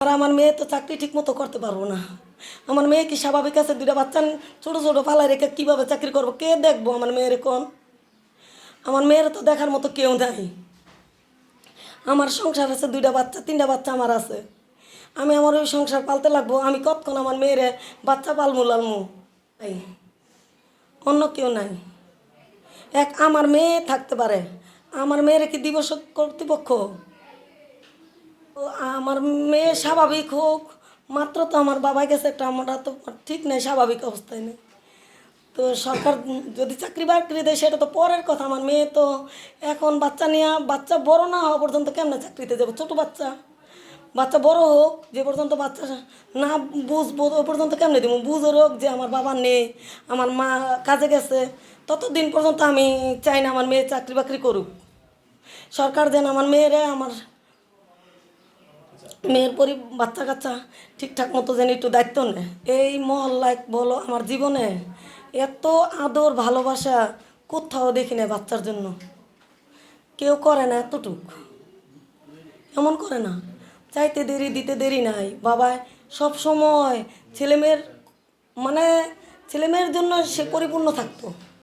আর আমার মেয়ে তো চাকরি ঠিক মতো করতে পারবো না। আমার মেয়ে কি স্বাভাবিক আছে? দুইটা বাচ্চা ছোটো ছোটো পালায় রেখে কীভাবে চাকরি করবো? কে দেখবো আমার মেয়ের? কোন আমার মেয়ের তো দেখার মতো কেউ নাই। আমার সংসার আছে, দুইটা বাচ্চা, তিনটা বাচ্চা আমার আছে। আমি আমার ওই সংসার পালতে লাগবো। আমি কতক্ষণ আমার মেয়েরে বাচ্চা পালমু লালমু? এই অন্য কেউ নাই। আমার মেয়ে থাকতে পারে। আমার মেয়ের কি দিবস কর্তৃপক্ষ? আমার মেয়ে স্বাভাবিক হোক মাত্র তো আমার বাবা গেছে একটা, আমরা তো ঠিক নেই, স্বাভাবিক অবস্থায় নেই। তো সরকার যদি চাকরি বাকরি দেয় সেটা তো পরের কথা। আমার মেয়ে তো এখন বাচ্চা নিয়ে, বাচ্চা বড় না হওয়া পর্যন্ত কেমনে চাকরিতে যাবো? ছোটো বাচ্চা, বাচ্চা বড় হোক, যে পর্যন্ত বাচ্চা না বুঝবো ও পর্যন্ত কেমনে দিব? বুঝোর হোক যে আমার বাবা নেই, আমার মা কাজে গেছে, ততদিন পর্যন্ত আমি চাই না আমার মেয়ে চাকরি বাকরি করুক। সরকার যেন আমার মেয়েরে, আমার মেয়ের বাচ্চা কাচ্চা ঠিকঠাক মতো যেন একটু দায়িত্ব নেয়। এই মহল্লায় বলো, আমার জীবনে এত আদর ভালোবাসা কোথাও দেখি না বাচ্চার জন্য। কেউ করে না এতটুক, এমন করে না। চাইতে দেরি দিতে দেরি নাই। বাবা সব সময় ছেলেমেয়ের, মানে ছেলেমেয়ের জন্য সে পরিপূর্ণ থাকতো।